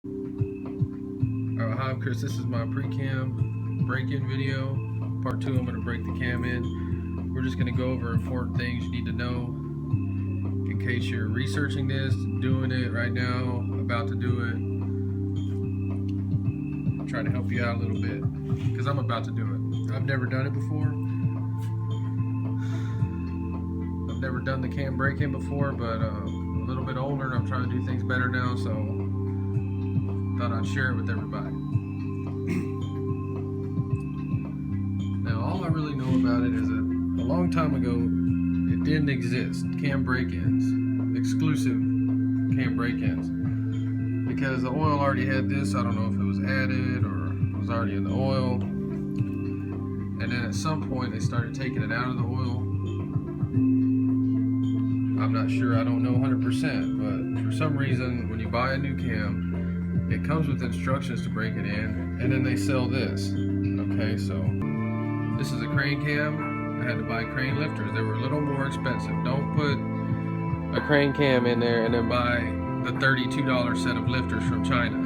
Hi, I'm Chris. This is my pre-cam break-in video. Part 2, I'm going to break the cam in. We're just going to go over important things you need to know in case you're researching this, doing it right now, about to do it. I'm trying to help you out a little bit because I'm about to do it. I've never done it before. I've never done the cam break-in before, but a little bit older and I'm trying to do things better now, so thought I'd share it with everybody. Now, all I really know about it is that a long time ago, it didn't exist. Cam break-ins, exclusive cam break-ins, because the oil already had this. I don't know if it was added or it was already in the oil. And then at some point, they started taking it out of the oil. I'm not sure. I don't know 100%, but for some reason, when you buy a new cam, it comes with instructions to break it in, and then they sell this. Okay, so this is a crane cam. I had to buy crane lifters. They were a little more expensive. Don't put a crane cam in there and then buy the $32 set of lifters from China.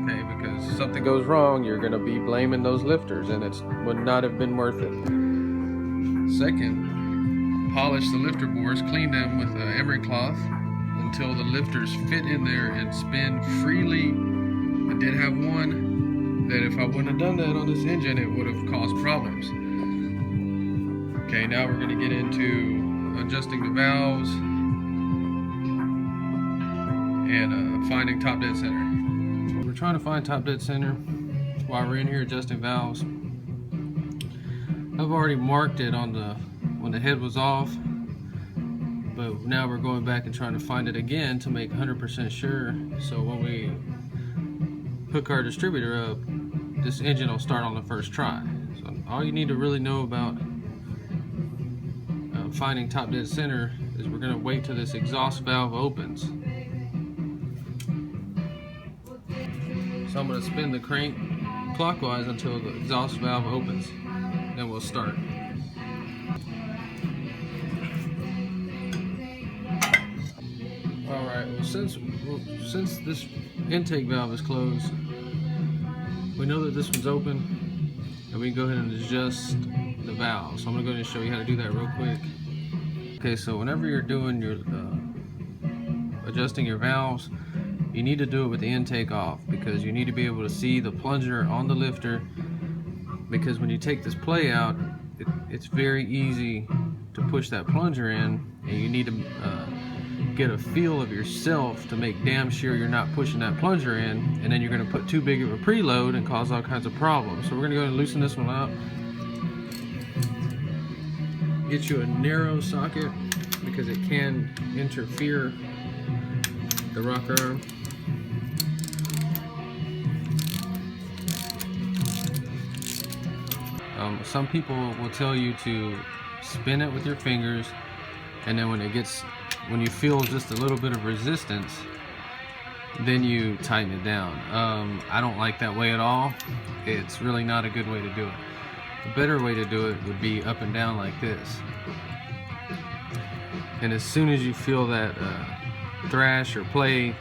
Okay, because if something goes wrong, you're going to be blaming those lifters, and it would not have been worth it. Second, polish the lifter bores, clean them with an emery cloth until the lifters fit in there and spin freely. I did have one that if I wouldn't have done that on this engine, it would have caused problems. Okay, now we're going to get into adjusting the valves and finding top dead center. We're trying to find top dead center while we're in here adjusting valves. I've already marked it on when the head was off, but now we're going back and trying to find it again to make 100% sure. So when we hook our distributor up, this engine will start on the first try. So all you need to really know about finding top dead center is we're going to wait till this exhaust valve opens. So I'm going to spin the crank clockwise until the exhaust valve opens. Then we'll start. Alright, well since this intake valve is closed, we know that this one's open, and we can go ahead and adjust the valve. So I'm going to go ahead and show you how to do that real quick. Okay, so whenever you're doing your adjusting your valves, you need to do it with the intake off, because you need to be able to see the plunger on the lifter, because when you take this play out, it's very easy to push that plunger in, and you need to get a feel of yourself to make damn sure you're not pushing that plunger in, and then you're going to put too big of a preload and cause all kinds of problems. So we're going to go ahead and loosen this one out. Get you a narrow socket because it can interfere the rocker arm. Some people will tell you to spin it with your fingers, and then when you feel just a little bit of resistance, then you tighten it down. I don't like that way at all. It's really not a good way to do it. The better way to do it would be up and down like this. And as soon as you feel that thrash or play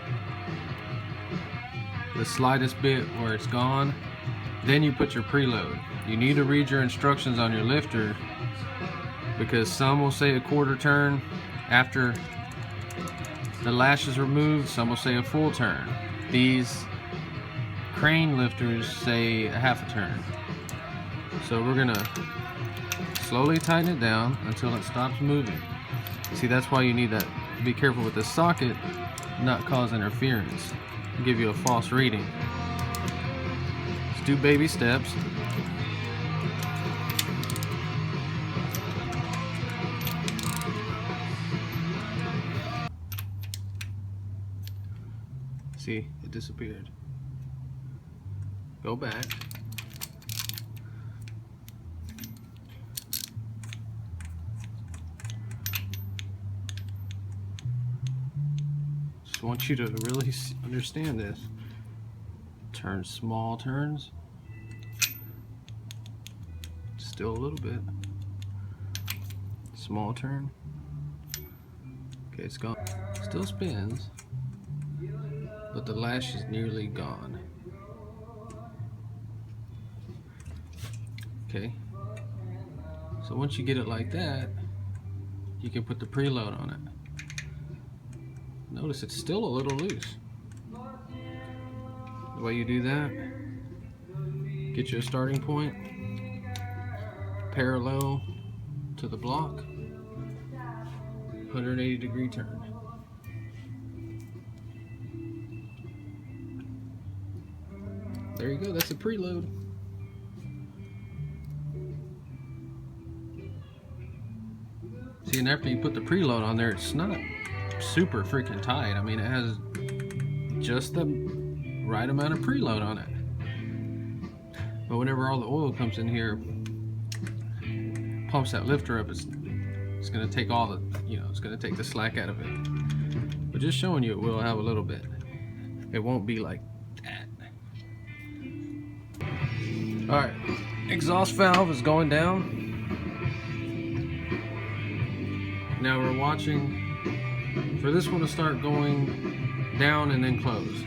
the slightest bit where it's gone, then you put your preload. You need to read your instructions on your lifter, because some will say a quarter turn after the lash is removed, some will say a full turn. These crane lifters say a half a turn. So we're gonna slowly tighten it down until it stops moving. See, that's why you need that. Be careful with the socket, not cause interference, give you a false reading. Let's do baby steps. See, it disappeared. Go back. Just want you to really understand this. Turn small turns. Still a little bit. Small turn. Okay, it's gone. Still spins. but the lash is nearly gone. Okay, so once you get it like that, you can put the preload on it. Notice it's still a little loose. The way you do that, get you a starting point parallel to the block, 180-degree turn. There you go, that's a preload. See, and after you put the preload on there, it's not super freaking tight. I mean, it has just the right amount of preload on it. But whenever all the oil comes in here, pumps that lifter up, it's going to take all the, it's going to take the slack out of it. But just showing you, it will have a little bit. It won't be like that. Alright, exhaust valve is going down. Now we're watching for this one to start going down and then close.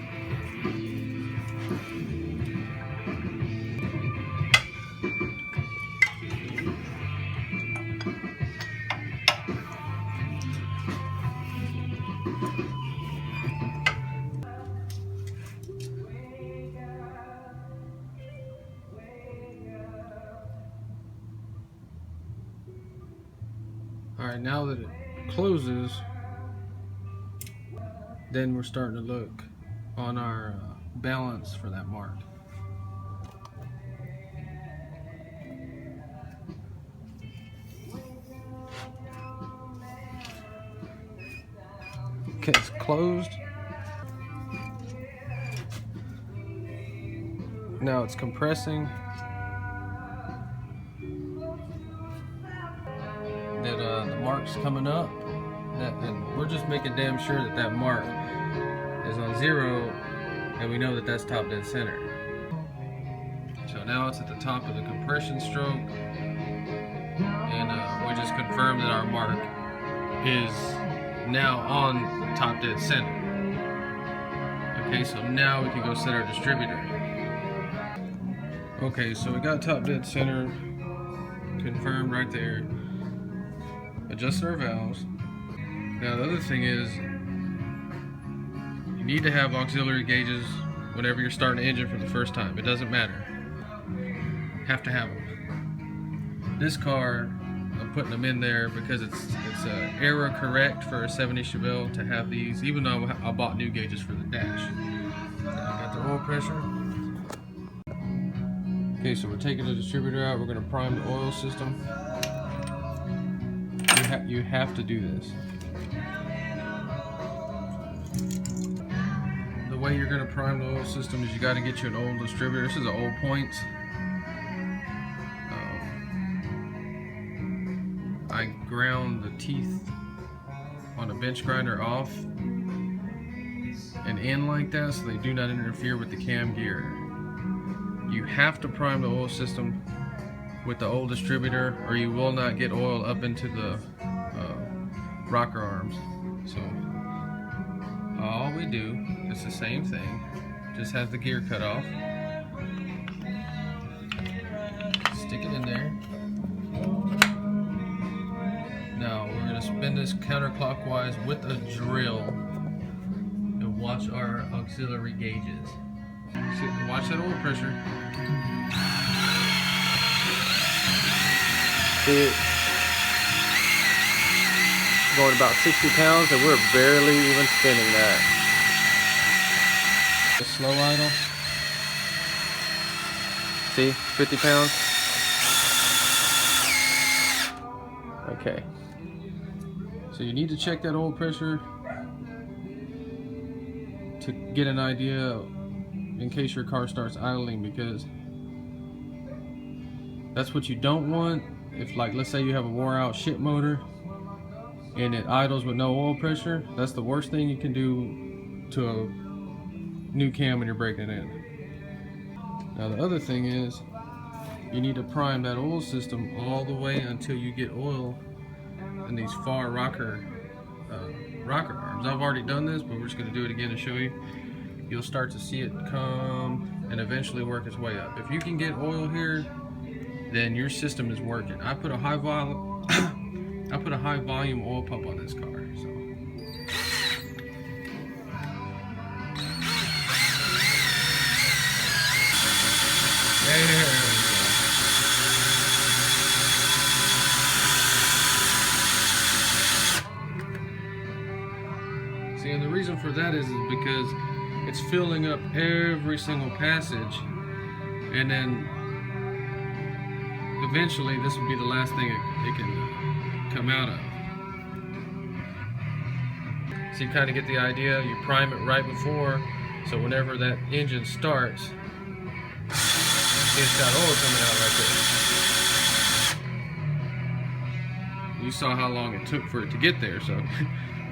Alright, now that it closes, then we're starting to look on our balance for that mark. Okay, it's closed. Now it's compressing. That the mark's coming up, and we're just making damn sure that that mark is on 0, and we know that that's top dead center. So now it's at the top of the compression stroke, and we just confirmed that our mark is now on top dead center. Okay, so now we can go set our distributor. Okay, so we got top dead center confirmed right there. Adjust our valves. Now the other thing is, you need to have auxiliary gauges whenever you're starting an engine for the first time. It doesn't matter. Have to have them. This car, I'm putting them in there because it's error correct for a 70 Chevelle to have these, even though I bought new gauges for the dash. Now I got the oil pressure. Okay, so we're taking the distributor out. We're going to prime the oil system. You have to do this. The way you're going to prime the oil system is you got to get you an old distributor. This is an old point. I ground the teeth on a bench grinder off and in like that so they do not interfere with the cam gear. You have to prime the oil system with the old distributor, or you will not get oil up into the rocker arms. So all we do is the same thing, just have the gear cut off, stick it in there. Now we're going to spin this counterclockwise with a drill and watch our auxiliary gauges. See, watch that oil pressure. See it going about 60 pounds, and we're barely even spinning that. The slow idle. See, 50 pounds. Okay. So you need to check that oil pressure to get an idea in case your car starts idling, because that's what you don't want. If, like, let's say you have a wore out shit motor and it idles with no oil pressure, that's the worst thing you can do to a new cam when you're breaking it in. Now the other thing is, you need to prime that oil system all the way until you get oil in these far rocker arms. I've already done this, but we're just going to do it again to show you. you'll start to see it come and eventually work its way up. If you can get oil here, then your system is working. I put a high volume oil pump on this car. So. There we go. See, and the reason for that is because it's filling up every single passage, and then eventually this will be the last thing it can come out of. So you kind of get the idea. You prime it right before, so whenever that engine starts, it's got oil coming out right there. You saw how long it took for it to get there, so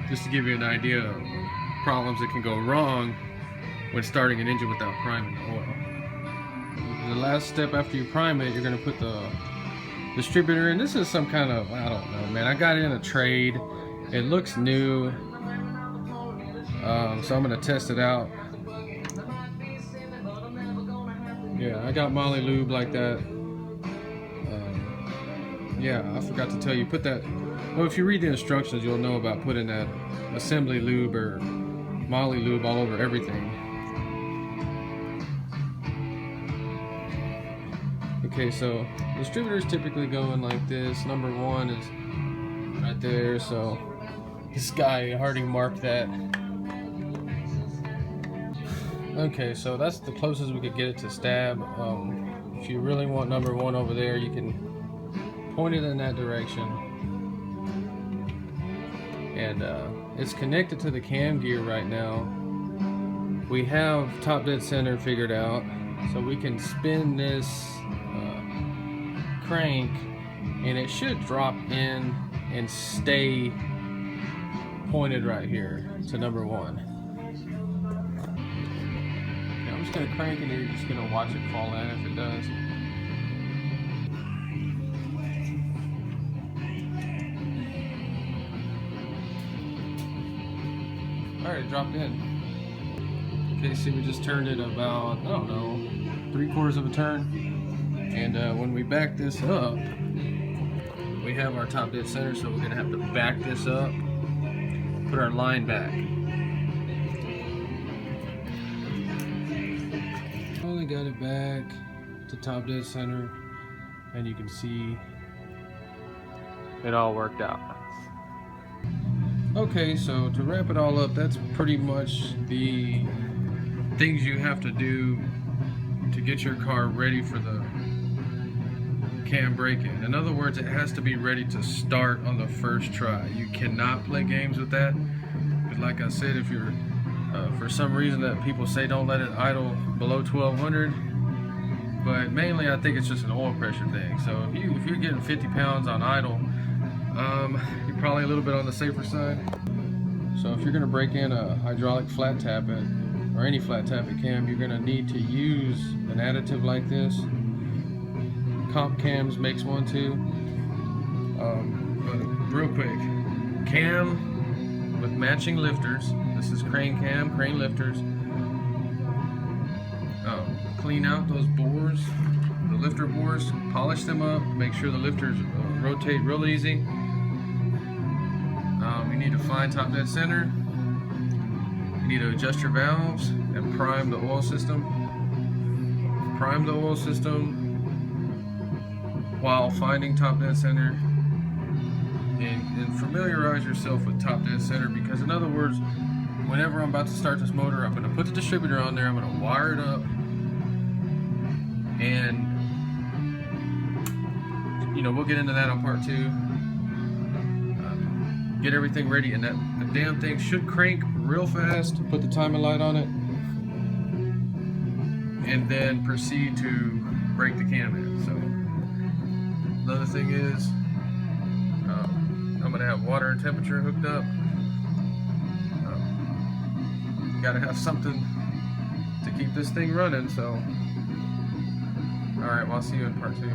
just to give you an idea of problems that can go wrong when starting an engine without priming the oil. The last step after you prime it, you're going to put the distributor in. This is some kind of, I don't know, man. I got it in a trade. It looks new, so I'm going to test it out. Yeah, I got Molly Lube like that. Yeah, I forgot to tell you, put that, well, if you read the instructions, you'll know about putting that assembly lube or Molly Lube all over everything. Okay, so distributors typically go in like this. Number 1 is right there, so this guy already marked that. Okay, so that's the closest we could get it to stab. If you really want number 1 over there, you can point it in that direction. And it's connected to the cam gear right now. We have top dead center figured out, so we can spin this crank and it should drop in and stay pointed right here to number 1. Okay, I'm just going to crank it and you're just going to watch it fall in if it does. Alright, it dropped in. Okay, see, we just turned it about, I don't know, 3/4 of a turn. And when we back this up, we have our top dead center, so we're going to have to back this up, put our line back. Only got it back to top dead center, and you can see it all worked out. Okay, so to wrap it all up, that's pretty much the things you have to do to get your car ready for the cam break-in. In other words, it has to be ready to start on the first try. You cannot play games with that, because like I said, if you're for some reason that people say don't let it idle below 1200, but mainly I think it's just an oil pressure thing. So if you're getting 50 pounds on idle, you're probably a little bit on the safer side. So if you're going to break in a hydraulic flat tappet or any flat tappet cam, you're going to need to use an additive like this. Comp Cams makes one too. But real quick, cam with matching lifters. This is crane cam, crane lifters. Clean out those bores, the lifter bores, polish them up, make sure the lifters rotate real easy. You need to find top dead center. You need to adjust your valves and prime the oil system. Prime the oil system while finding top dead center, and familiarize yourself with top dead center, because in other words, whenever I'm about to start this motor, I'm going to put the distributor on there, I'm going to wire it up, and you know, we'll get into that on part 2. Get everything ready, and that damn thing should crank real fast. Put the timing light on it, and then proceed to break the cam in. So another thing is, I'm going to have water and temperature hooked up. Got to have something to keep this thing running. So, all right, well, I'll see you in part 2.